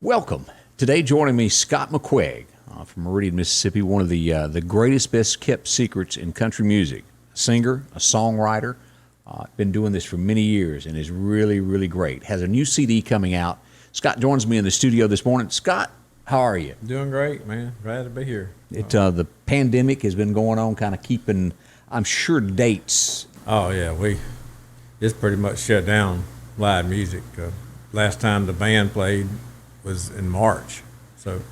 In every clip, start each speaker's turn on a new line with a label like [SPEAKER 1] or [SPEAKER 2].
[SPEAKER 1] Welcome. Today joining me, Scott McQuaig from Meridian, Mississippi, one of the greatest, best-kept secrets in country music. A singer, a songwriter, been doing this for many years and is really, really great. Has a new CD coming out. Scott joins me in the studio this morning. Scott, how are you?
[SPEAKER 2] Doing great, man. Glad to be here.
[SPEAKER 1] The pandemic has been going on, kind of keeping, I'm sure, dates.
[SPEAKER 2] Oh, yeah, it's pretty much shut down live music. Last time the band played was in March.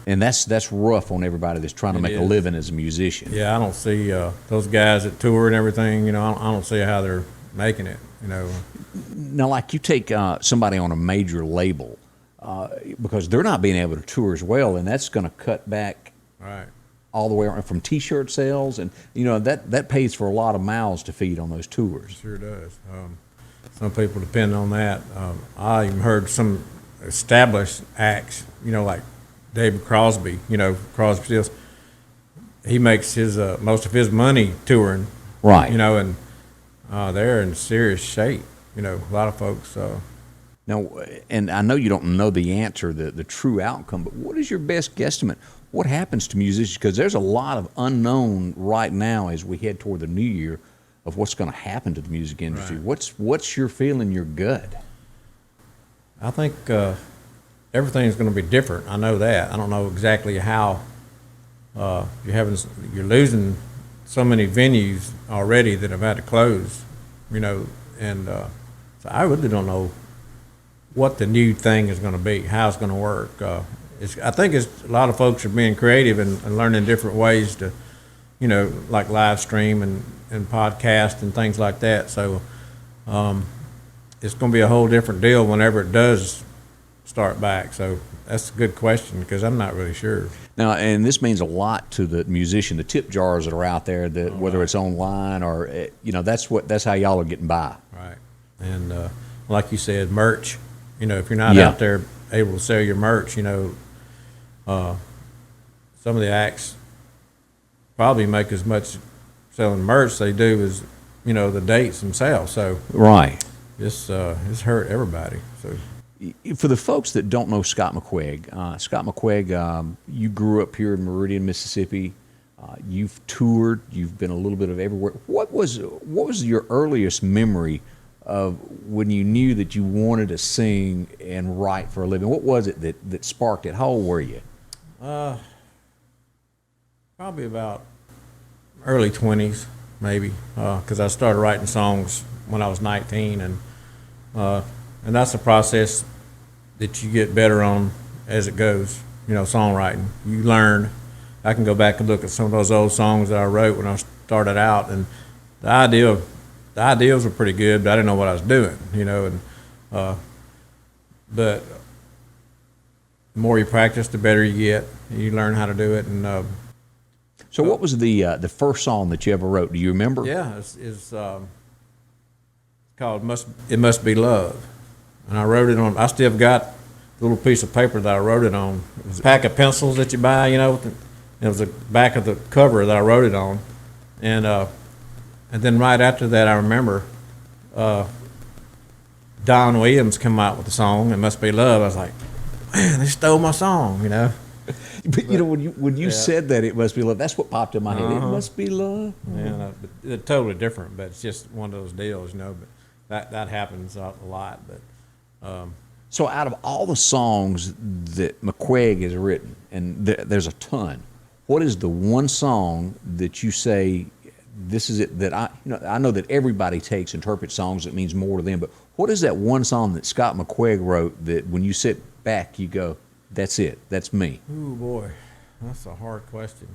[SPEAKER 1] And that's rough on everybody that's trying to make a living as a musician.
[SPEAKER 2] Yeah, I don't see those guys that tour and everything, I don't see how they're making it,
[SPEAKER 1] Now, like you take somebody on a major label, because they're not being able to tour as well, and that's going to cut back all the way around from T-shirt sales, and that pays for a lot of mouths to feed on those tours.
[SPEAKER 2] It sure does. Some people depend on that. I even heard some established acts, like David Crosby, Crosby, Stills. He makes his most of his money touring,
[SPEAKER 1] right?
[SPEAKER 2] And they're in serious shape. A lot of folks.
[SPEAKER 1] Now, and I know you don't know the answer, the true outcome, but what is your best guesstimate? What happens to musicians? Because there's a lot of unknown right now as we head toward the new year of what's going to happen to the music industry.
[SPEAKER 2] Right.
[SPEAKER 1] What's your feeling, your gut?
[SPEAKER 2] I think everything's going to be different. I know that. I don't know exactly how. You're losing so many venues already that have had to close, and so I really don't know what the new thing is going to be, how it's going to work. I think a lot of folks are being creative and learning different ways to, like live stream and podcast and things like that. So it's going to be a whole different deal whenever it does start back. So that's a good question because I'm not really sure.
[SPEAKER 1] Now, and this means a lot to the musician, the tip jars that are out there, whether it's online or, that's how y'all are getting by.
[SPEAKER 2] Right. And like you said, merch, if you're not out there able to sell your merch, some of the acts probably make as much selling merch they do as, the dates themselves. So
[SPEAKER 1] right.
[SPEAKER 2] It's hurt everybody. So
[SPEAKER 1] for the folks that don't know Scott McQuaig, you grew up here in Meridian, Mississippi. You've toured. You've been a little bit of everywhere. What was your earliest memory of when you knew that you wanted to sing and write for a living? What was it that sparked it? How old were you?
[SPEAKER 2] Probably about early 20s, maybe, because I started writing songs when I was 19, and that's a process that you get better on as it goes. Songwriting. You learn. I can go back and look at some of those old songs that I wrote when I started out, and the ideas were pretty good, but I didn't know what I was doing. But the more you practice, the better you get. You learn how to do it, and.
[SPEAKER 1] So what was the first song that you ever wrote? Do you remember?
[SPEAKER 2] Yeah, it's called "It Must Be Love," and I wrote it on. I still got a little piece of paper that I wrote it on. It was a pack of pencils that you buy, and it was the back of the cover that I wrote it on, and then right after that, I remember Don Williams came out with the song "It Must Be Love." I was like, man, they stole my song,
[SPEAKER 1] But when you said that, "It Must Be Love," that's what popped in my head. It must be love.
[SPEAKER 2] Yeah, it's totally different, but it's just one of those deals, But that happens a lot. But
[SPEAKER 1] so, out of all the songs that McQuaig has written, and there's a ton, what is the one song that you say, this is it? That I know that everybody interprets songs that means more to them, but what is that one song that Scott McQuaig wrote that when you sit back, you go, that's it. That's me.
[SPEAKER 2] Oh boy, that's a hard question.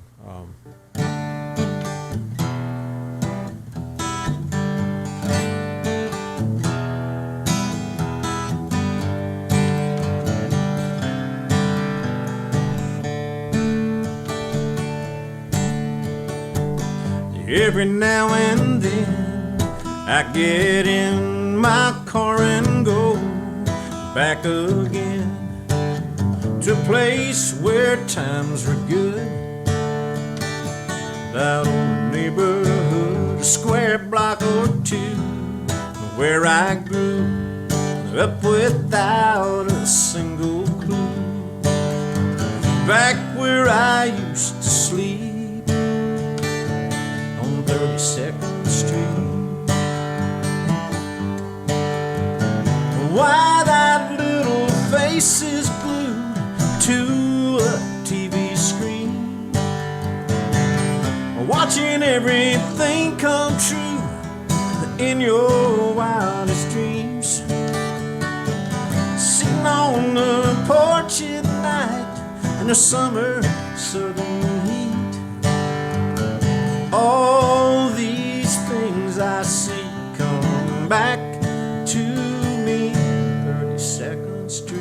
[SPEAKER 2] Every now and then I get in my car and go back again to a place where times were good. That old neighborhood, a square block or two, where I grew up without a single clue.
[SPEAKER 3] back where I used to sleep on 32nd Street. Wide-eyed little faces glued to a TV screen, watching everything come true in your wildest dreams. Sitting on the porch at night in the summer southern heat. All these things I see come back to me, 32nd Street.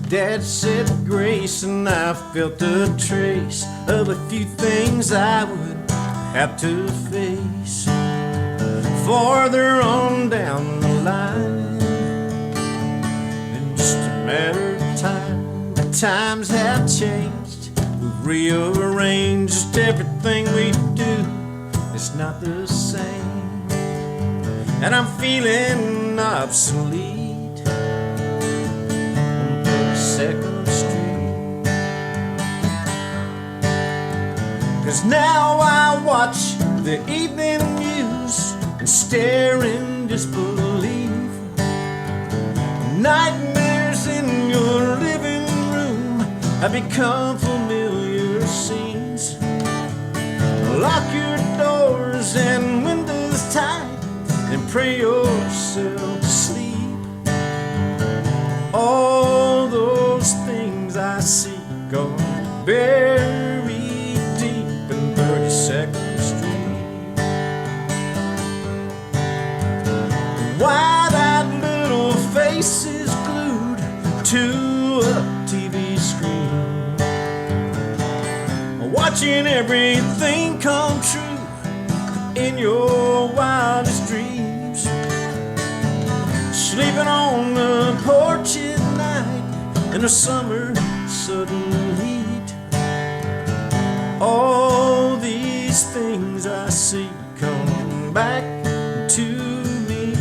[SPEAKER 3] Dad said grace, and I felt a trace of a few things I would have to face farther on down the line. In just a matter of time, the times have changed. We've rearranged just everything we do. It's not the same, and I'm feeling obsolete. 2nd Street. 'Cause now I watch the evening news and stare in disbelief. Nightmares in your living room have become familiar scenes. Lock your doors and windows tight and pray yourself to sleep. All those things I see gone buried deep in 32nd Street. Wide-eyed little faces glued to a TV screen, watching everything come true in your wildest dreams. Sleeping on the porch at night in the summer southern heat. All these things I see come back to me,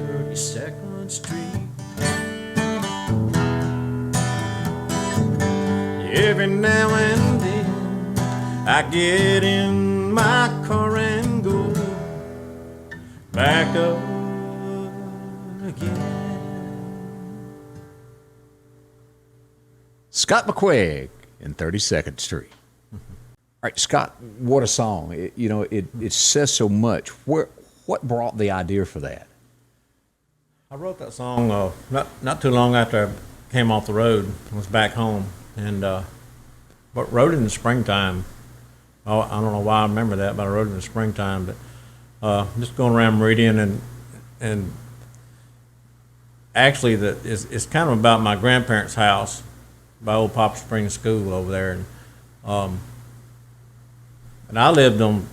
[SPEAKER 3] 32nd Street. Every now and then I get in my car and go back up again.
[SPEAKER 1] Scott McQuaig in 32nd Street. All right, Scott, what a song. It says so much. What brought the idea for that?
[SPEAKER 2] I wrote that song not too long after I came off the road. I was back home, and but wrote it in the springtime. Oh, I don't know why I remember that, but I wrote it in the springtime. But just going around reading and actually it's kind of about my grandparents' house by old Poplar Springs School over there, and I lived on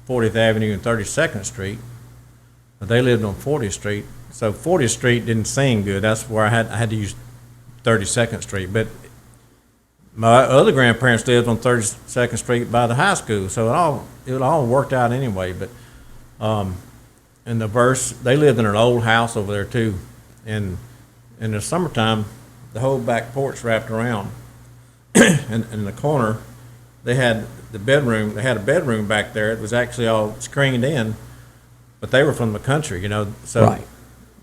[SPEAKER 2] 40th Avenue and 32nd Street, but they lived on 40th Street. So 40th Street didn't seem good. That's where I had to use 32nd Street. But my other grandparents lived on 32nd Street by the high school, so it all worked out anyway. But in the verse, they lived in an old house over there too, and in the summertime, the whole back porch wrapped around, and in the corner, they had the bedroom. They had a bedroom back there. It was actually all screened in, but they were from the country, so
[SPEAKER 1] Right.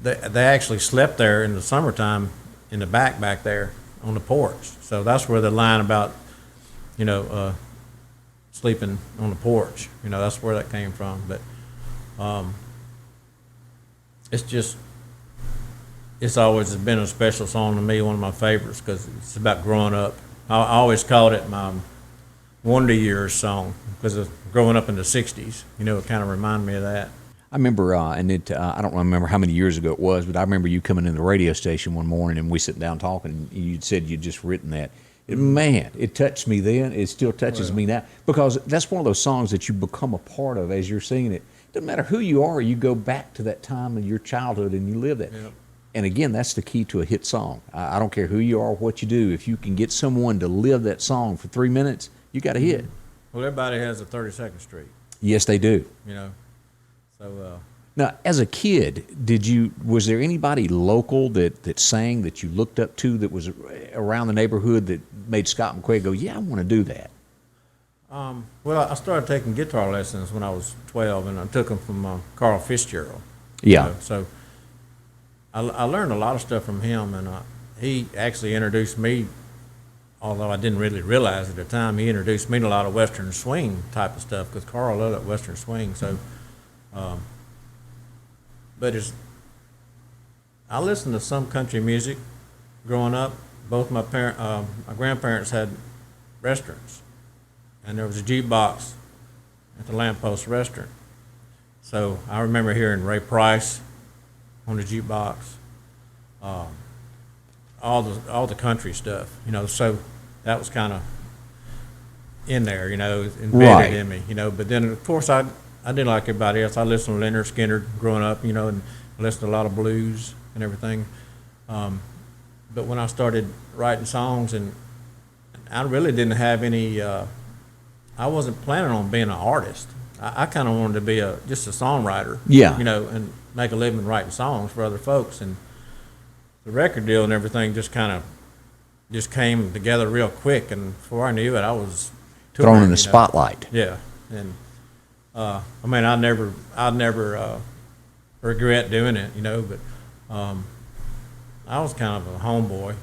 [SPEAKER 2] they actually slept there in the summertime in the back there on the porch. So that's where the line about, sleeping on the porch, that's where that came from. But it's always been a special song to me, one of my favorites, because it's about growing up. I always called it my Wonder Years song, because of growing up in the 60s. It kind of reminded me of that.
[SPEAKER 1] I remember, I don't remember how many years ago it was, but I remember you coming in the radio station one morning and we sitting down talking, and you said you'd just written that. Man, it touched me then. It still touches me now, because that's one of those songs that you become a part of as you're singing it. Doesn't matter who you are, you go back to that time of your childhood and you live that.
[SPEAKER 2] Yep.
[SPEAKER 1] And again, that's the key to a hit song. I don't care who you are, what you do. If you can get someone to live that song for 3 minutes, you got a hit.
[SPEAKER 2] Well, everybody has a 32nd Street,
[SPEAKER 1] Yes, they do.
[SPEAKER 2] you know. So
[SPEAKER 1] Now, as a kid, was there anybody local that sang that you looked up to that was around the neighborhood that made Scott McQuaig go, yeah, I want to do that?
[SPEAKER 2] well, I started taking guitar lessons when I was 12, and I took them from Carl Fitzgerald.
[SPEAKER 1] Yeah.
[SPEAKER 2] So I learned a lot of stuff from him, and he actually introduced me, although I didn't really realize at the time, he introduced me to a lot of Western swing type of stuff, because Carl loved that Western swing. So, but I listened to some country music growing up. Both my grandparents had restaurants, and there was a jukebox at the Lamppost Restaurant. So I remember hearing Ray Price on the jukebox, all the country stuff, you know. So that was kind of in there, you know, embedded
[SPEAKER 1] Right.
[SPEAKER 2] in me, you know. But then of course I did like everybody else. I listened to Leonard Skinner growing up, you know, and I listened to a lot of blues and everything. But when I started writing songs, and I really didn't have any, I wasn't planning on being an artist. I kind of wanted to be just a songwriter,
[SPEAKER 1] Yeah.
[SPEAKER 2] you know, and make a living writing songs for other folks. And the record deal and everything just came together real quick. And before I knew it, I was touring,
[SPEAKER 1] Thrown in
[SPEAKER 2] you
[SPEAKER 1] the
[SPEAKER 2] know.
[SPEAKER 1] spotlight.
[SPEAKER 2] Yeah, and I mean, I'd never regret doing it, you know. But I was kind of a homeboy,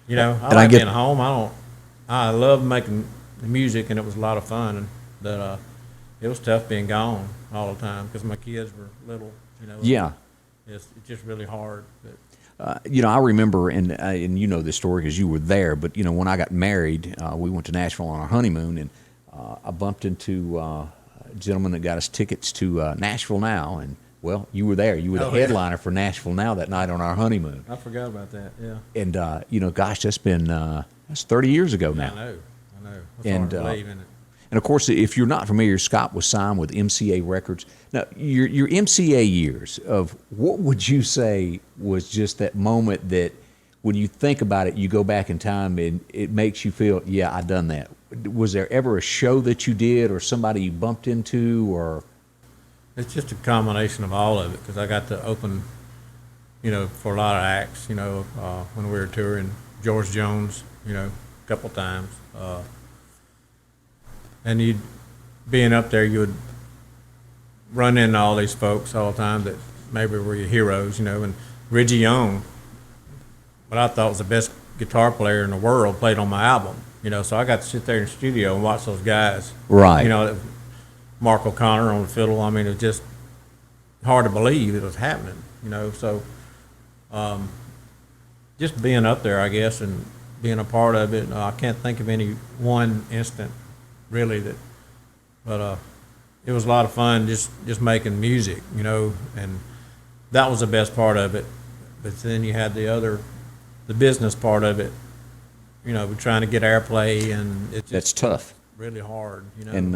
[SPEAKER 2] you know. I
[SPEAKER 1] And I
[SPEAKER 2] like
[SPEAKER 1] get-
[SPEAKER 2] being home. I love making the music, and it was a lot of fun. And that it was tough being gone all the time because my kids were little, you know.
[SPEAKER 1] Yeah.
[SPEAKER 2] It's just really hard. But
[SPEAKER 1] You know, I remember, and you know this story because you were there, but, you know, when I got married, we went to Nashville on our honeymoon, and I bumped into a gentleman that got us tickets to Nashville Now, and, well, you were there. You were the
[SPEAKER 2] Oh, yeah.
[SPEAKER 1] headliner for Nashville Now that night on our honeymoon.
[SPEAKER 2] I forgot about that. Yeah.
[SPEAKER 1] And, you know, gosh, that's 30 years ago now.
[SPEAKER 2] I know. It's
[SPEAKER 1] And,
[SPEAKER 2] hard to believe in it.
[SPEAKER 1] And of course, if you're not familiar, Scott was signed with MCA Records. Now, your MCA years of what would you say was just that moment that when you think about it, you go back in time and it makes you feel, yeah, I done that. Was there ever a show that you did or somebody you bumped into or?
[SPEAKER 2] It's just a combination of all of it because I got to open, you know, for a lot of acts, you know, when we were touring. George Jones, you know, a couple times. And being up there, you would run into all these folks all the time that maybe were your heroes, you know. And Reggie Young, what I thought was the best guitar player in the world, played on my album, you know. So I got to sit there in the studio and watch those guys.
[SPEAKER 1] Right.
[SPEAKER 2] You know, Mark O'Connor on the fiddle. I mean, it was just hard to believe it was happening, you know. So just being up there, I guess, and being a part of it, I can't think of any one instant really but it was a lot of fun just making music, you know, and that was the best part of it. But then you had the business part of it, you know, trying to get airplay, and it's
[SPEAKER 1] That's tough.
[SPEAKER 2] really hard, you know.
[SPEAKER 1] And,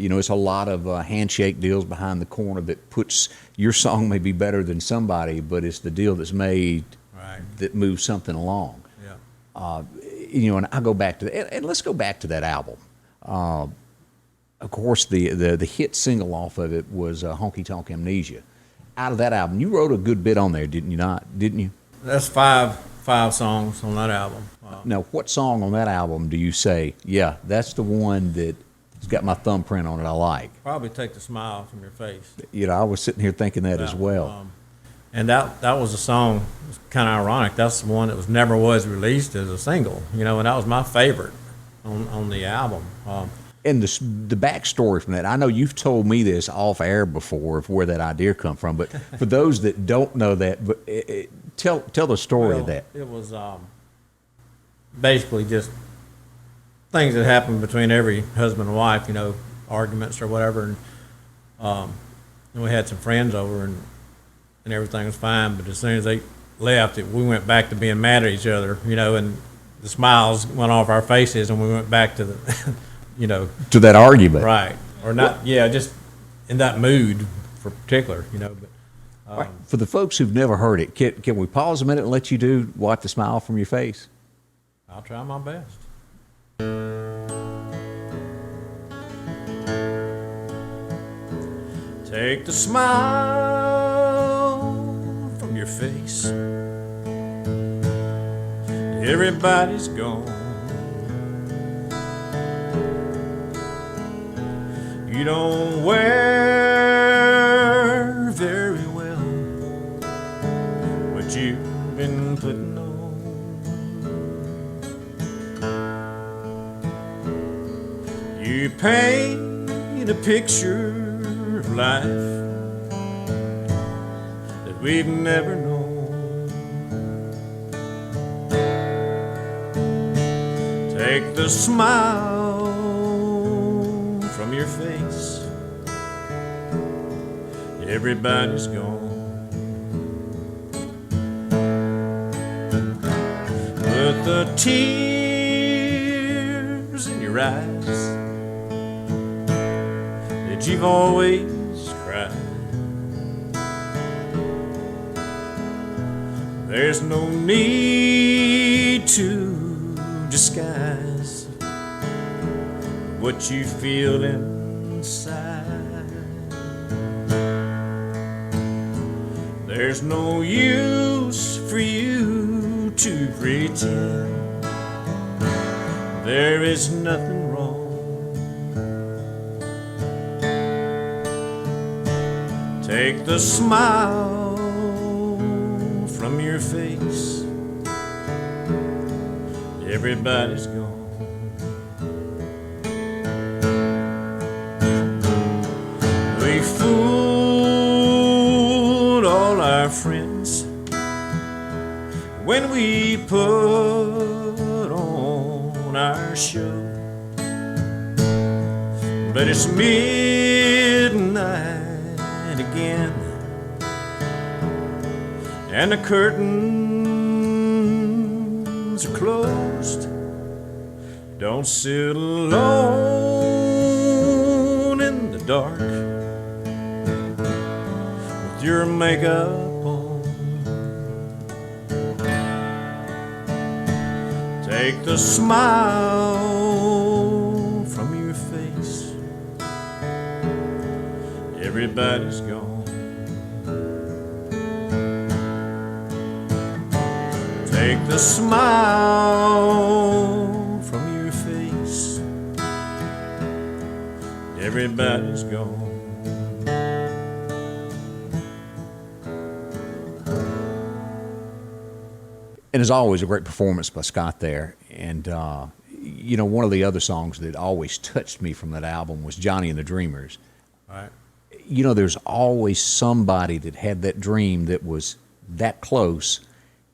[SPEAKER 1] you know, it's a lot of handshake deals behind the corner that puts your song may be better than somebody, but it's the deal that's made
[SPEAKER 2] Right.
[SPEAKER 1] that moves something along.
[SPEAKER 2] Yeah.
[SPEAKER 1] You know, and I go back to that, and let's go back to that album. Of course, the hit single off of it was Honky Tonk Amnesia. Out of that album, you wrote a good bit on there, didn't you?
[SPEAKER 2] That's five songs on that album.
[SPEAKER 1] Now, what song on that album do you say, yeah, that's the one that's got my thumbprint on it I like?
[SPEAKER 2] Probably Take the Smile from Your Face.
[SPEAKER 1] You know, I was sitting here thinking that as well.
[SPEAKER 2] And that was a song, it's kind of ironic, that's the one that never was released as a single, you know, and that was my favorite on the album.
[SPEAKER 1] And the backstory from that, I know you've told me this off air before of where that idea come from, but for those that don't know that, but tell the story of that.
[SPEAKER 2] It was basically just things that happen between every husband and wife, you know, arguments or whatever. And we had some friends over, and everything was fine. But as soon as they left, we went back to being mad at each other, you know, and the smiles went off our faces, and we went back to the, you know.
[SPEAKER 1] To that argument.
[SPEAKER 2] Right. Or not, yeah, just in that mood for particular, you know. But
[SPEAKER 1] All right, for the folks who've never heard it, can we pause a minute and let you wipe the smile from your face?
[SPEAKER 2] I'll try my best.
[SPEAKER 3] Take the smile from your face. Everybody's gone. You don't wear very well what you've been putting on. You paint a picture of life that we've never known. Take the smile from your face. Everybody's gone. Put the tears in your eyes that you've always cried. There's no need to disguise what you feel inside. There's no use for you to pretend there is nothing wrong. Take the smile from your face. Everybody's gone. We fooled all our friends when we put on our show. But it's midnight again, and the curtains are closed. Don't sit alone in the dark with your makeup on. Take the smile from your face. Everybody's gone. Take the smile from your face. Everybody's gone.
[SPEAKER 1] And as always, a great performance by Scott there. And, you know, one of the other songs that always touched me from that album was Johnny and the Dreamers.
[SPEAKER 2] All right.
[SPEAKER 1] You know, there's always somebody that had that dream that was that close,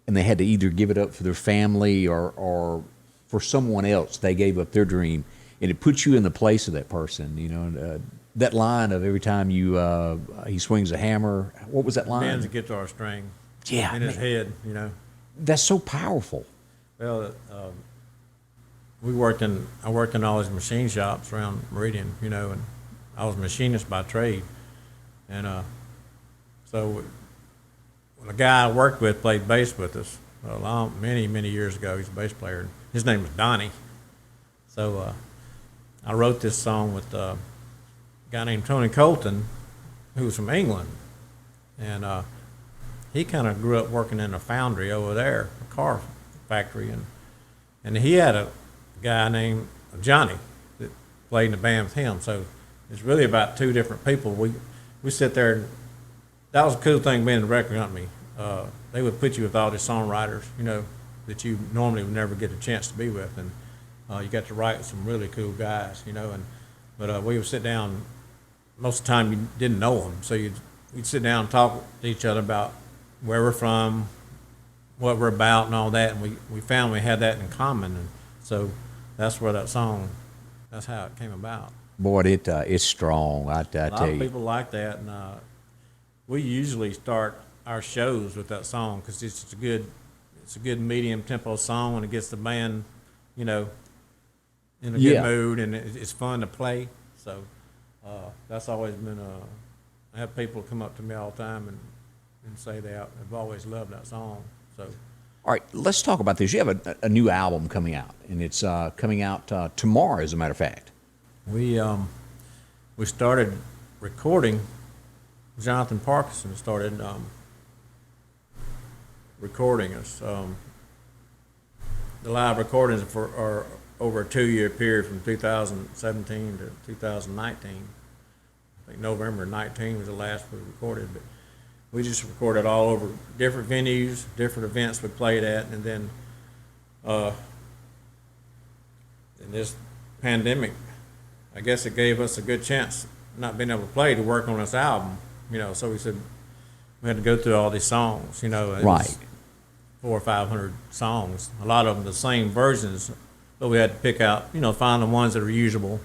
[SPEAKER 1] and they had to either give it up for their family or for someone else. They gave up their dream, and it puts you in the place of that person. You know, that line of every time he swings a hammer. What was that line?
[SPEAKER 2] Bends a guitar string.
[SPEAKER 1] Yeah,
[SPEAKER 2] in his head. You know.
[SPEAKER 1] That's so powerful.
[SPEAKER 2] Well, I worked in all these machine shops around Meridian. You know, and I was a machinist by trade, and so. Well, a guy I worked with played bass with us many years ago. He's a bass player. His name was Donnie. So I wrote this song with a guy named Tony Colton, who was from England. And he kind of grew up working in a foundry over there, a car factory. And he had a guy named Johnny that played in the band with him. So it's really about two different people. We sit there and that was a cool thing being in the record company. They would put you with all these songwriters, you know, that you normally would never get a chance to be with, and you got to write with some really cool guys, you know. But we would sit down. Most of the time, you didn't know them, so we'd sit down and talk to each other about where we're from, what we're about, and all that. And we found we had that in common, and so that's where that song. That's how it came about.
[SPEAKER 1] Boy, it's strong. I tell you.
[SPEAKER 2] A lot of people like that, and we usually start our shows with that song because it's a good medium tempo song, and it gets the band, you know, in a good mood, and it's fun to play. So that's always been I have people come up to me all the time and and say they have always loved that song. So
[SPEAKER 1] All right, let's talk about this. You have a new album coming out, and it's coming out tomorrow, as a matter of fact.
[SPEAKER 2] we started recording. Jonathan Parkinson started recording us. The live recordings are over a 2-year period from 2017 to 2019. I think November 19 was the last we recorded, but we just recorded all over different venues, different events we played at, and then in this pandemic, I guess it gave us a good chance, not being able to play, to work on this album. So we said we had to go through all these songs. It was
[SPEAKER 1] Right.
[SPEAKER 2] 400 or 500 songs. A lot of them the same versions, but we had to pick out, find the ones that are usable.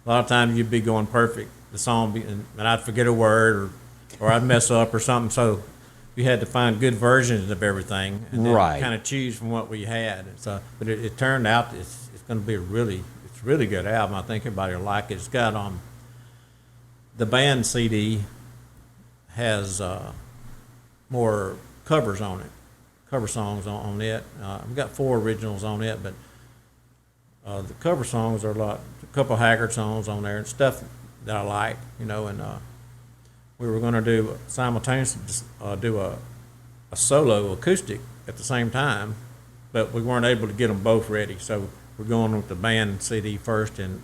[SPEAKER 2] A lot of times you'd be going perfect, the song, and I'd forget a word, or I'd mess up or something. So we had to find good versions of everything, and then
[SPEAKER 1] Right.
[SPEAKER 2] kind of choose from what we had. But it turned out it's going to be a really good album. I think everybody will like it. It's got the band CD has more covers on it, cover songs on it. We've got 4 originals on it, but the cover songs are a couple Haggard songs on there and stuff that I like, and we were going to do simultaneously do a solo acoustic at the same time, but we weren't able to get them both ready. So we're going with the band CD first, and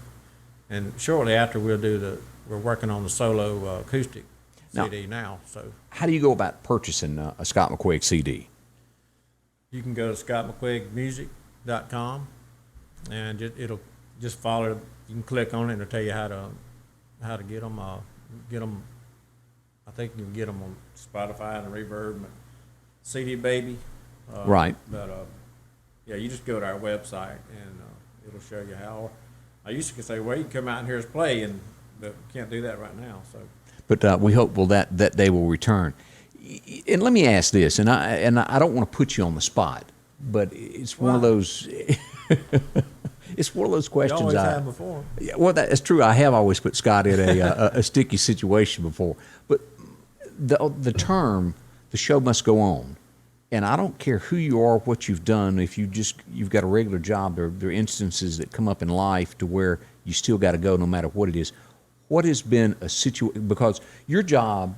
[SPEAKER 2] shortly after we're working on the solo acoustic CD now. So
[SPEAKER 1] How do you go about purchasing a Scott McQuaig CD?
[SPEAKER 2] you can go to scottmcquaigmusic.com, and it'll just follow. You can click on it and it'll tell you how to get them. I think you can get them on Spotify and Reverb, and CD Baby.
[SPEAKER 1] Right.
[SPEAKER 2] But yeah, you just go to our website and it'll show you how. I used to say, well, you can come out and hear us play, but we can't do that right now. So.
[SPEAKER 1] But we hope that day will return. And let me ask this, and I don't want to put you on the spot, but it's one of those. It's one of those questions.
[SPEAKER 2] You always have before.
[SPEAKER 1] Yeah, well, that's true. I have always put Scott in a sticky situation before. But the term, the show must go on. And I don't care who you are, what you've done. If you've got a regular job, there are instances that come up in life to where you still got to go, no matter what it is. What has been a situation? Because your job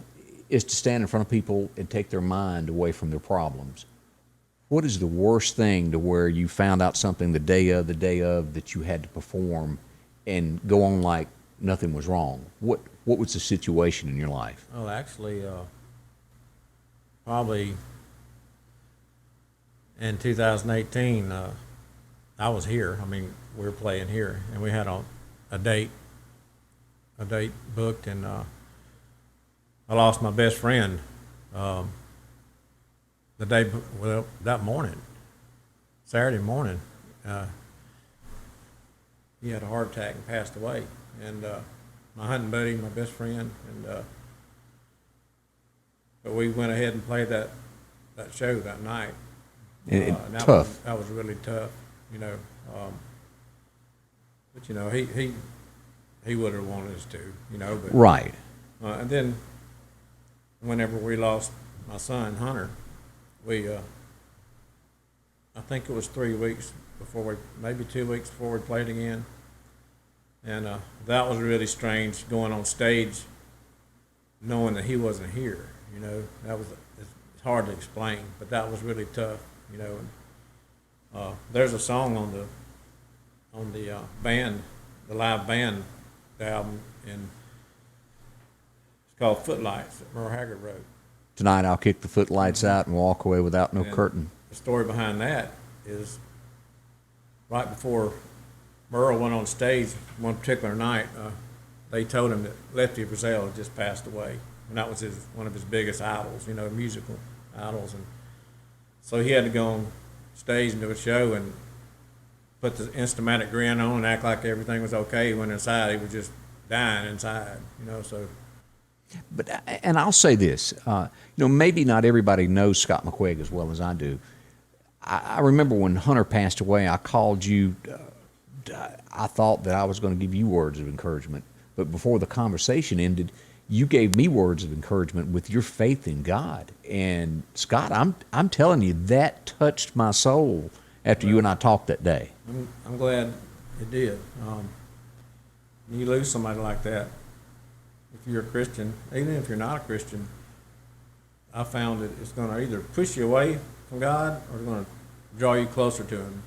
[SPEAKER 1] is to stand in front of people and take their mind away from their problems. What is the worst thing to where you found out something the day of that you had to perform and go on like nothing was wrong? What was the situation in your life?
[SPEAKER 2] Well, actually, probably in 2018, I was here. I mean, we were playing here, and we had a date booked, and I lost my best friend that morning, Saturday morning. He had a heart attack and passed away. And my hunting buddy, my best friend, and but we went ahead and played that show that night. And
[SPEAKER 1] Tough.
[SPEAKER 2] That was really tough, but he would have wanted us to, But,
[SPEAKER 1] Right.
[SPEAKER 2] And then whenever we lost my son Hunter, I think it was 3 weeks before maybe 2 weeks before we played again. And that was really strange, going on stage knowing that he wasn't here, it's hard to explain, but that was really tough, And, there's a song on the band, the live band album, and it's called Footlights that Merle Haggard wrote.
[SPEAKER 1] Tonight I'll kick the footlights out and walk away without no curtain.
[SPEAKER 2] The story behind that is right before Merle went on stage one particular night, they told him that Lefty Frizzell had just passed away, and that was one of his biggest idols, musical idols, and so he had to go on stage and do a show and put the instamatic grin on and act like everything was okay. He went inside, he was just dying inside, so.
[SPEAKER 1] But and I'll say this, maybe not everybody knows Scott McQuaig as well as I do. I remember when Hunter passed away, I called you. I thought that I was going to give you words of encouragement, but before the conversation ended, you gave me words of encouragement with your faith in God. And Scott, I'm telling you, that touched my soul after you and I talked that day.
[SPEAKER 2] I'm glad it did. You lose somebody like that. If you're a Christian, even if you're not a Christian, I found that it's going to either push you away from God or it's going to draw you closer to Him.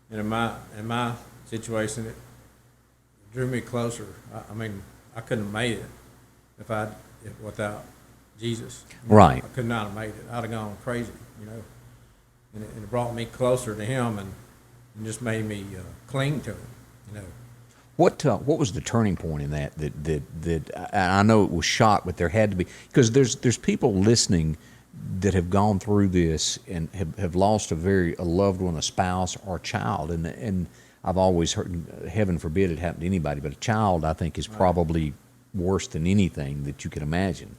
[SPEAKER 2] And in my situation, it drew me closer. I mean, I couldn't have made it without Jesus.
[SPEAKER 1] Right.
[SPEAKER 2] I could not have made it. I'd have gone crazy, And it brought me closer to Him and just made me cling to Him,
[SPEAKER 1] What was the turning point in that I know it was shock, but there had to be, because there's people listening that have gone through this and have lost a loved one, a spouse or a child, and I've always heard, heaven forbid it happen to anybody, but a child I think is probably worse than anything that you can imagine.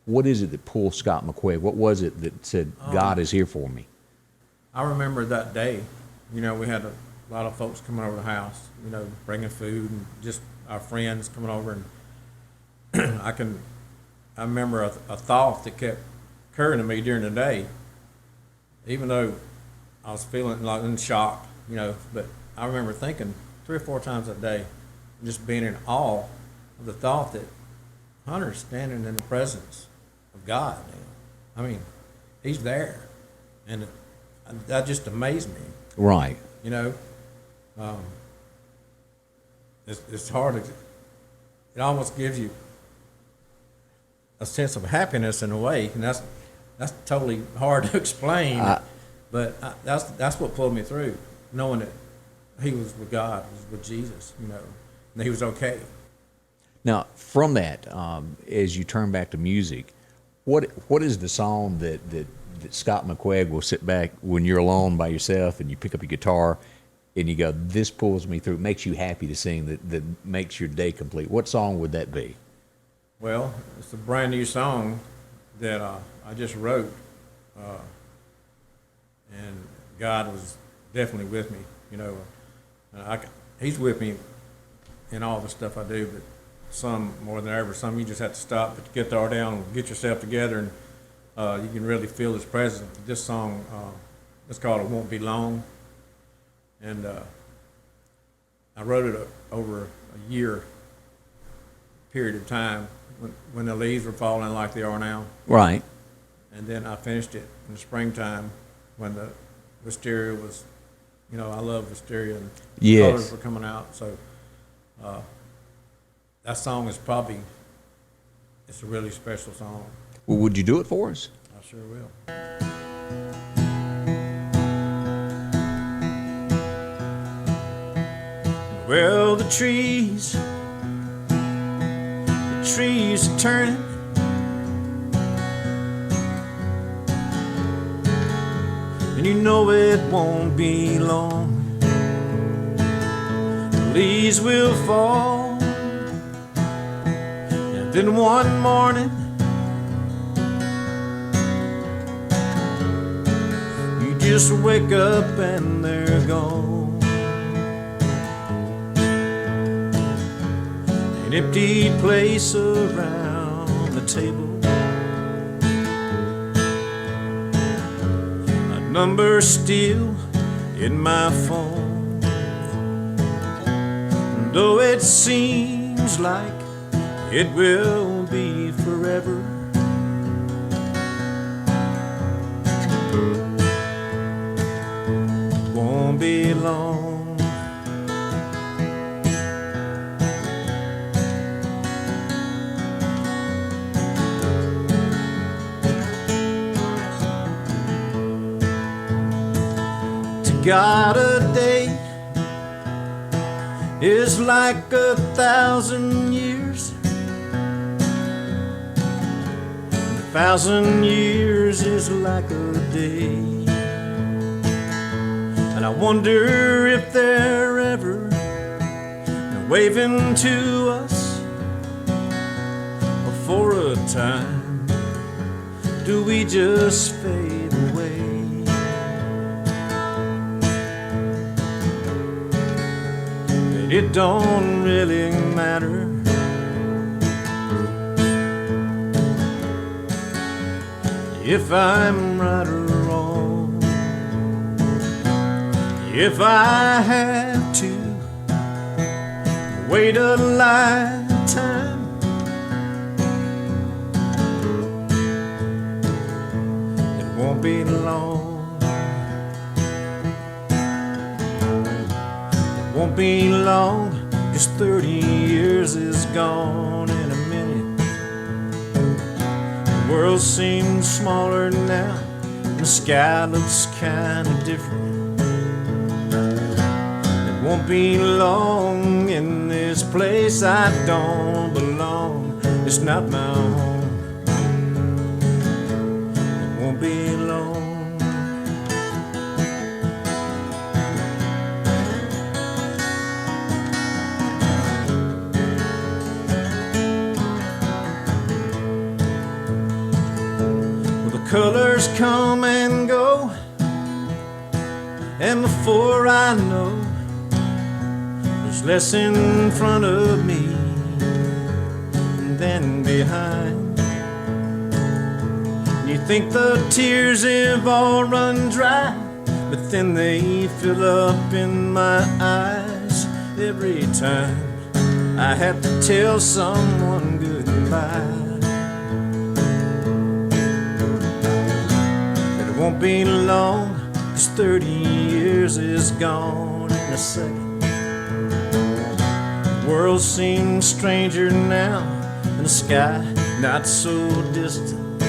[SPEAKER 1] What is it that pulled Scott McQuaig? What was it that said God is here for me?
[SPEAKER 2] I remember that day, we had a lot of folks coming over the house, bringing food and just our friends coming over. And I remember a thought that kept occurring to me during the day, even though I was feeling like in shock, but I remember thinking 3 or 4 times a day, just being in awe of the thought that Hunter's standing in the presence of God now. I mean, he's there. And that just amazed me.
[SPEAKER 1] Right.
[SPEAKER 2] It's hard to, it almost gives you a sense of happiness in a way, and that's totally hard to explain. But that's what pulled me through, knowing that he was with God, he was with Jesus, and he was okay.
[SPEAKER 1] Now, from that, as you turn back to music, what is the song that Scott McQuaig will sit back when you're alone by yourself and you pick up your guitar and you go, this pulls me through, makes you happy to sing, that makes your day complete? What song would that be?
[SPEAKER 2] Well, it's a brand new song that I just wrote, and God was definitely with me. He's with me in all the stuff I do, but some more than ever. Some you just have to stop, put the guitar down, and get yourself together, and you can really feel His presence. This song, it's called "It Won't Be Long," and I wrote it over a year period of time when the leaves were falling like they are now.
[SPEAKER 1] Right.
[SPEAKER 2] And then I finished it in the springtime when the wisteria was, I love wisteria, and
[SPEAKER 1] Yes.
[SPEAKER 2] colors were coming out. So that song is it's a really special song.
[SPEAKER 1] Well, would you do it for us?
[SPEAKER 2] I sure will.
[SPEAKER 3] Well, the trees are turning, and it won't be long. The leaves will fall, and then one morning you just wake up and they're gone. An empty place around the table, a number still in my phone. And though it seems like it will be forever, it won't be long. God, a day is like 1,000 years. 1,000 years is like a day. And I wonder if they're ever waving to us, or for a time do we just fade away? It don't really matter, if I'm right or wrong. If I have to wait a lifetime, it won't be long. It won't be long, 'cause 30 years is gone in a minute. The world seems smaller now, and the sky looks kinda different. It won't be long in this place I don't belong. It's not my home. It won't be long. Colors come and go, and before I know, there's less in front of me than behind. You think the tears have all run dry, but then they fill up in my eyes every time I have to tell someone goodbye. It won't be long, 'cause 30 years is gone in a second. The world seems stranger now, and the sky not so distant.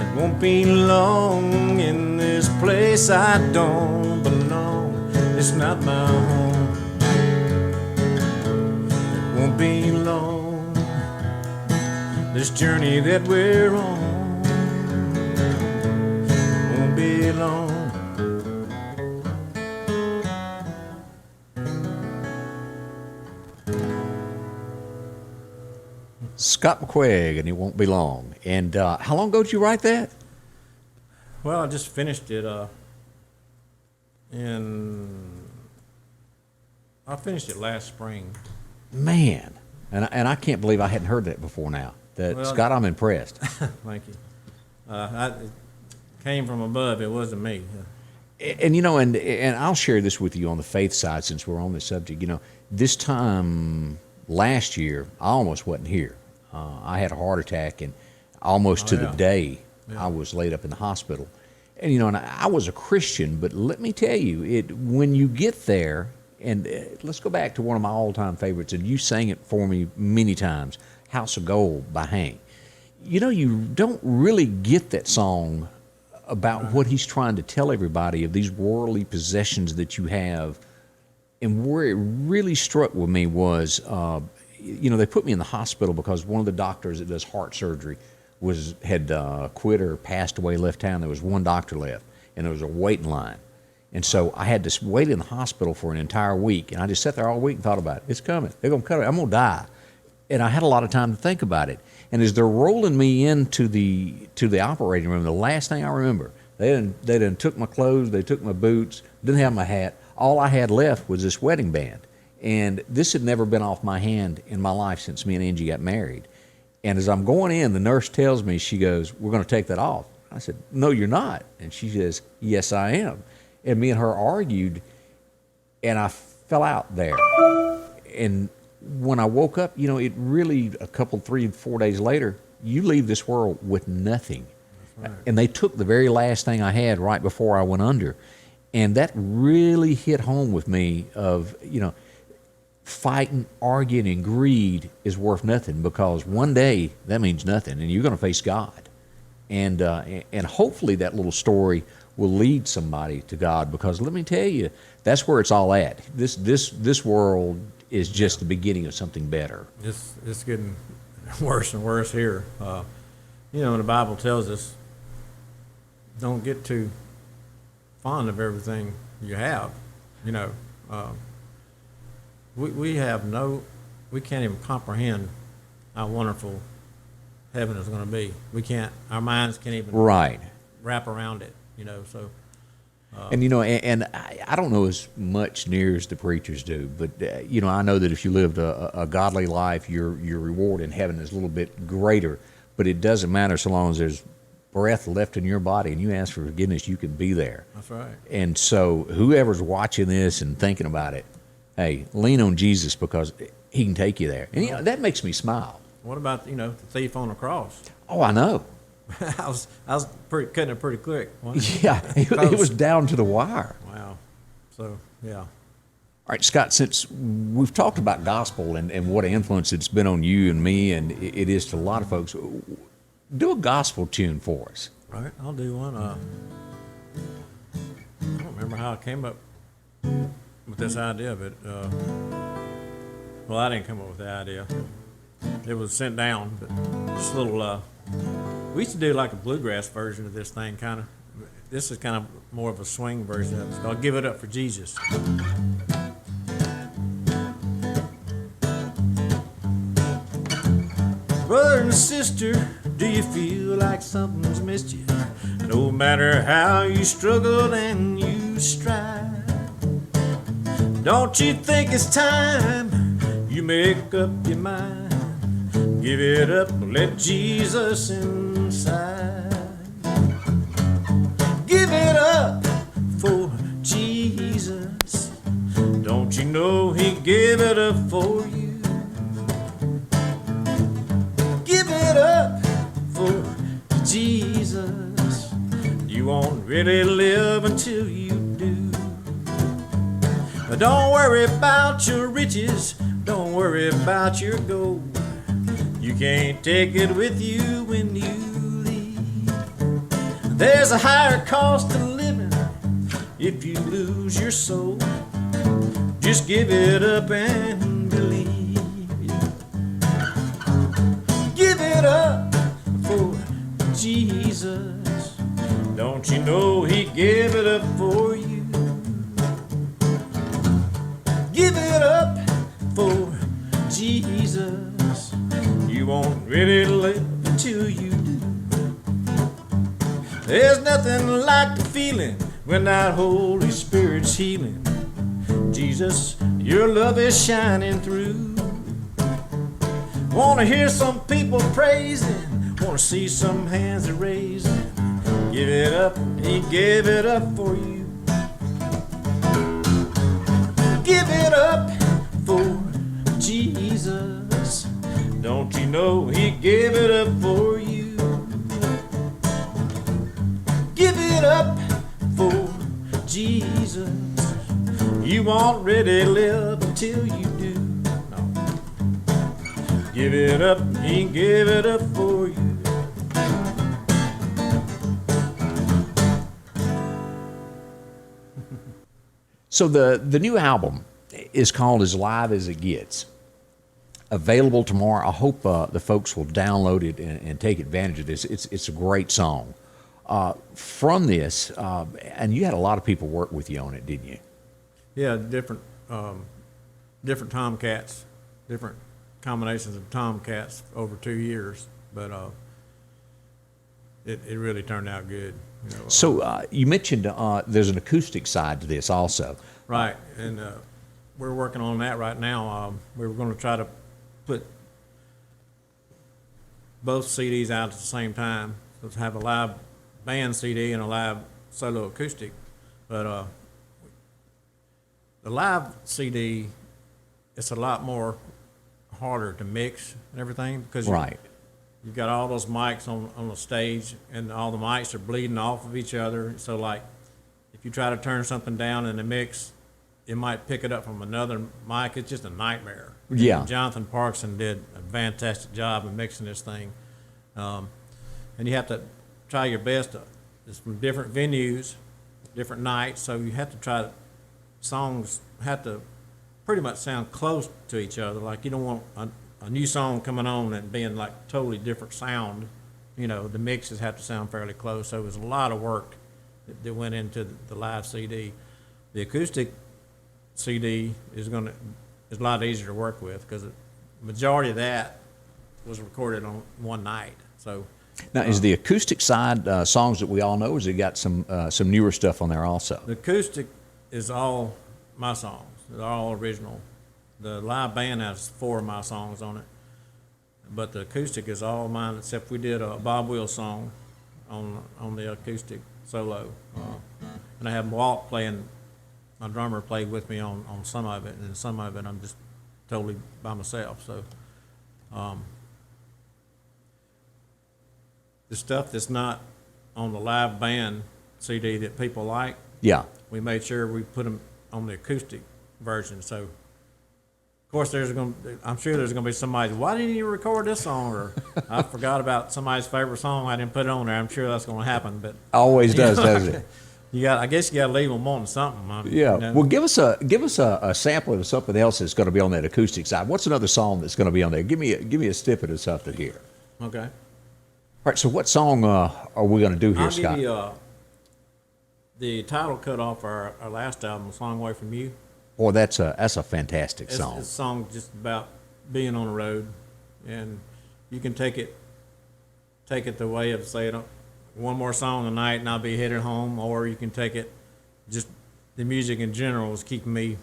[SPEAKER 3] It won't be long in this place I don't belong. It's not my home. It won't be long, this journey that we're on. Long.
[SPEAKER 1] Scott McQuaig, and it won't be long. And how long ago did you write that?
[SPEAKER 2] Well, I just finished it I finished it last spring.
[SPEAKER 1] Man, and I can't believe I hadn't heard that before now.
[SPEAKER 2] Well,
[SPEAKER 1] Scott, I'm impressed.
[SPEAKER 2] Thank you. It came from above. It wasn't me.
[SPEAKER 1] And you know, and I'll share this with you on the faith side since we're on this subject. You know, this time last year, I almost wasn't here. I had a heart attack, and almost to the day, I was laid up in the hospital. And you know, and I was a Christian, but let me tell you, when you get there, and let's go back to one of my all-time favorites, and you sang it for me many times, "House of Gold" by Hank. You know, you don't really get that song about what he's trying to tell everybody of these worldly possessions that you have. And where it really struck with me was, you know, they put me in the hospital because one of the doctors that does heart surgery had quit or passed away, left town. There was one doctor left, and there was a waiting line. And so I had to wait in the hospital for an entire week, and I just sat there all week and thought about it. It's coming. They're going to cut it. I'm going to die. And I had a lot of time to think about it. And as they're rolling me into the operating room, the last thing I remember, they done took my clothes, they took my boots, didn't have my hat. All I had left was this wedding band. And this had never been off my hand in my life since me and Angie got married. And as I'm going in, the nurse tells me, she goes, "We're going to take that off." I said, "No, you're not." And she says, "Yes, I am." And me and her argued, and I fell out there. And when I woke up, you know, it really, a couple, 3, 4 days later, you leave this world with nothing. Right. And they took the very last thing I had right before I went under. And that really hit home with me of, you know, fighting, arguing, and greed is worth nothing, because one day that means nothing, and you're going to face God. And hopefully that little story will lead somebody to God, because let me tell you, that's where it's all at. This world is just the beginning of something better.
[SPEAKER 2] It's getting worse and worse here. You know, the Bible tells us, don't get too fond of everything you have. You know, we can't even comprehend how wonderful heaven is going to be. We can't. Our minds can't even wrap around it. You know, so.
[SPEAKER 1] And you know, and I don't know as much near as the preachers do, but you know, I know that if you lived a godly life, your reward in heaven is a little bit greater. but it doesn't matter so long as there's breath left in your body and you ask for forgiveness, you can be there.
[SPEAKER 2] That's right.
[SPEAKER 1] And so whoever's watching this and thinking about it, hey, lean on Jesus because he can take you there. And that makes me smile.
[SPEAKER 2] What about, the thief on the cross?
[SPEAKER 1] Oh, I know.
[SPEAKER 2] I was cutting it pretty quick. Wasn't
[SPEAKER 1] Yeah, it was down to the wire.
[SPEAKER 2] Wow. So, yeah.
[SPEAKER 1] All right, Scott, since we've talked about gospel and what influence it's been on you and me, and it is to a lot of folks, do a gospel tune for us.
[SPEAKER 2] Right, I'll do one. I don't remember how I came up with this idea, but well, I didn't come up with the idea. It was sent down, but just a little. We used to do like a bluegrass version of this thing, kind of. This is kind of more of a swing version of it. It's called "Give It Up for Jesus." Brother and sister, do you feel like something's missed you? No matter how you struggle and you strive, don't you think it's time you make up your mind? Give it up, let Jesus inside. Give it up for Jesus. Don't you know he gave it up for you? Give it up for Jesus. You won't really live until you do. But don't worry about your riches. Don't worry about your gold. You can't take it with you when you leave. There's a higher cost of living if you lose your soul. Just give it up and believe. Give it up for Jesus. Don't you know he gave it up for you? Give it up for Jesus. You won't really live until you do. There's nothing like the feeling when that Holy Spirit's healing. Jesus, your love is shining through. Wanna hear some people praising, wanna see some hands raising. Give it up, he gave it up for you. Give it up for Jesus. Don't you know he gave it up for you? Give it up for Jesus. You won't really live until you do. No. Give it up, he gave it up for you.
[SPEAKER 1] So the new album is called As Live as It Gets. Available tomorrow. I hope the folks will download it and take advantage of this. It's a great song. From this, and you had a lot of people work with you on it, didn't you?
[SPEAKER 2] Yeah, different Tomcats, different combinations of Tomcats over 2 years, but it really turned out good. You know,
[SPEAKER 1] So you mentioned there's an acoustic side to this also.
[SPEAKER 2] right, and we're working on that right now. We were going to try to put both CDs out at the same time. Let's have a live band CD and a live solo acoustic, but the live CD, it's a lot more harder to mix and everything because
[SPEAKER 1] Right.
[SPEAKER 2] you've got all those mics on the stage and all the mics are bleeding off of each other. So like if you try to turn something down in the mix, it might pick it up from another mic. It's just a nightmare.
[SPEAKER 1] Yeah.
[SPEAKER 2] And Jonathan Parkson did a fantastic job of mixing this thing. And you have to try your best. It's from different venues, different nights, so you have to try to, songs have to pretty much sound close to each other. Like you don't want a new song coming on and being like totally different sound. You know, the mixes have to sound fairly close. So it was a lot of work that went into the live CD. The acoustic CD is a lot easier to work with because the majority of that was recorded on one night. So
[SPEAKER 1] Now, is the acoustic side songs that we all know, or has it got some newer stuff on there also?
[SPEAKER 2] the acoustic is all my songs. They're all original. The live band has 4 of my songs on it. but the acoustic is all mine, except we did a Bob Wills song on the acoustic solo. And I have Walt playing, my drummer played with me on some of it, and some of it I'm just totally by myself. So the stuff that's not on the live band CD that people like,
[SPEAKER 1] Yeah.
[SPEAKER 2] we made sure we put them on the acoustic version. So, of course, I'm sure there's going to be somebody, why didn't you record this song? Or I forgot about somebody's favorite song, I didn't put it on there. I'm sure that's going to happen. But
[SPEAKER 1] Always does, doesn't it?
[SPEAKER 2] I guess you got to leave them wanting something.
[SPEAKER 1] Yeah.
[SPEAKER 2] You know.
[SPEAKER 1] Well, give us a sample of something else that's going to be on that acoustic side. What's another song that's going to be on there? Give me a snippet of something here.
[SPEAKER 2] Okay.
[SPEAKER 1] All right. So, what song are we going to do here,
[SPEAKER 2] I'll
[SPEAKER 1] Scott?
[SPEAKER 2] give you the title cut off our last album, "A Long Way from You."
[SPEAKER 1] Boy, that's a fantastic
[SPEAKER 2] It's
[SPEAKER 1] song.
[SPEAKER 2] a song just about being on the road, and you can take it the way of saying one more song tonight and I'll be headed home, or you can take it just the music in general is keeping me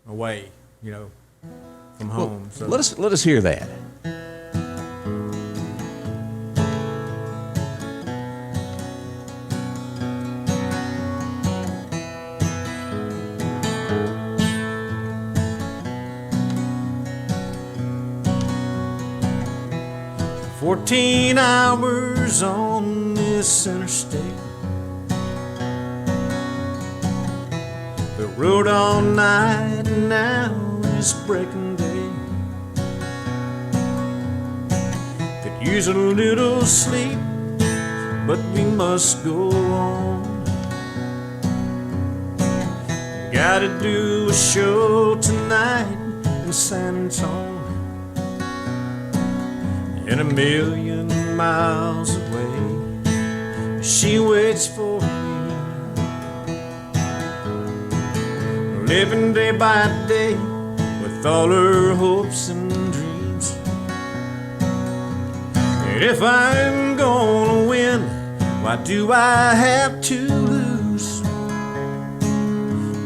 [SPEAKER 2] away, from home. So
[SPEAKER 1] Let us hear that.
[SPEAKER 3] "14 hours on this interstate. We rode all night and now it's breaking day. Could use a little sleep, but we must go on. Gotta do a show tonight in San Antonio, and a million miles away she waits for me, living day by day with all her hopes and dreams. And if I'm gonna win, why do I have to lose?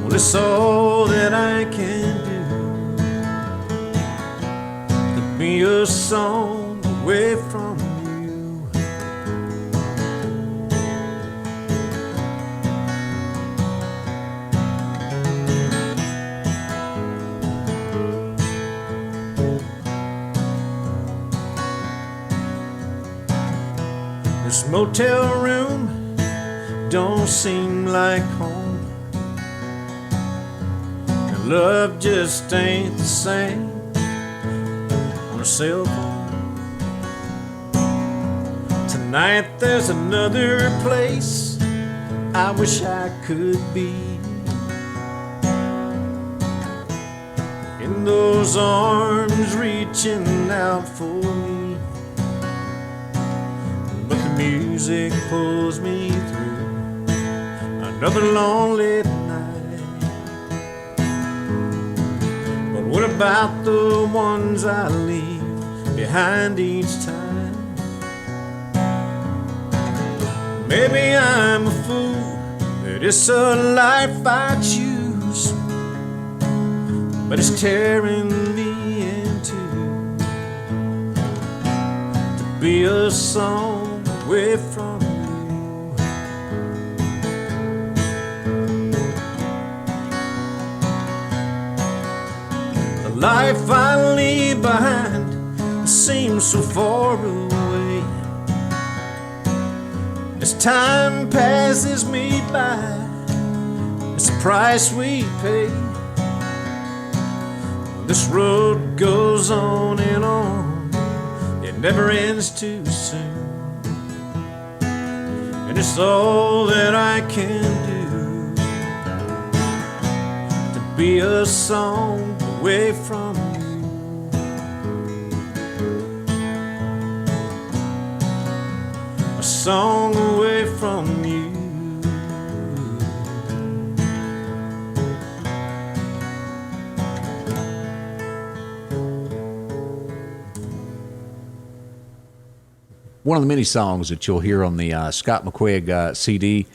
[SPEAKER 3] Well, it's all that I can do to be a song away from you. This motel room don't seem like home, and love just ain't the same on a cell phone. Tonight there's another place I wish I could be, in those arms reaching out for me. But the music pulls me through another lonely night. But what about the ones I leave behind each time? Maybe I'm a fool, that it's a life I choose, but it's tearing me in two to be a song away from you. The life I leave behind seems so far away. As time passes me by, it's the price we pay. This road goes on and on, it never ends too soon. And it's all that I can do to be a song away from you. A song away from you.
[SPEAKER 1] One of the many songs that you'll hear on the Scott McQuaig CD,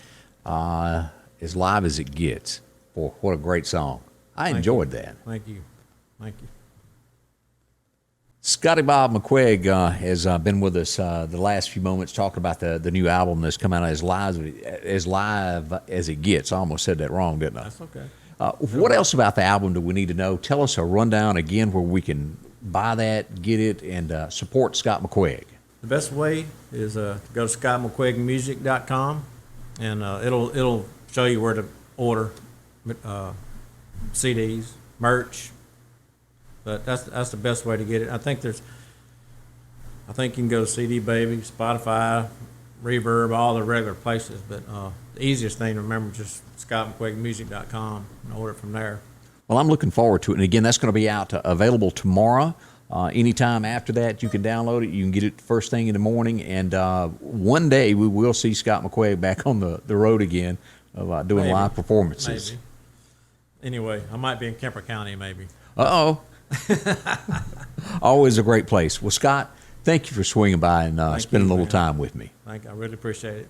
[SPEAKER 1] As Live as It Gets. Boy, what a great song. I enjoyed that.
[SPEAKER 2] Thank you. Thank you.
[SPEAKER 1] Scotty Bob McQuaig has been with us the last few moments talking about the new album that's come out as live as it gets. I almost said that wrong, didn't I?
[SPEAKER 2] That's okay.
[SPEAKER 1] What else about the album do we need to know? Tell us a rundown again where we can buy that, get it, and support Scott McQuaig.
[SPEAKER 2] The best way is to go to scottmcquaigmusic.com, and it'll show you where to order CDs, merch. But that's the best way to get it. I think you can go to CD Baby, Spotify, Reverb, all the regular places. But the easiest thing to remember is just scottmcquaigmusic.com and order it from there.
[SPEAKER 1] Well, I'm looking forward to it. And again, that's going to be out available tomorrow. Anytime after that, you can download it. You can get it first thing in the morning. And one day we will see Scott McQuaig back on the road again doing live performances.
[SPEAKER 2] Maybe. Anyway, I might be in Kemper County maybe.
[SPEAKER 1] Uh-oh. Always a great place. Well, Scott, thank you for swinging by and spending a little time with me.
[SPEAKER 2] I really appreciate it.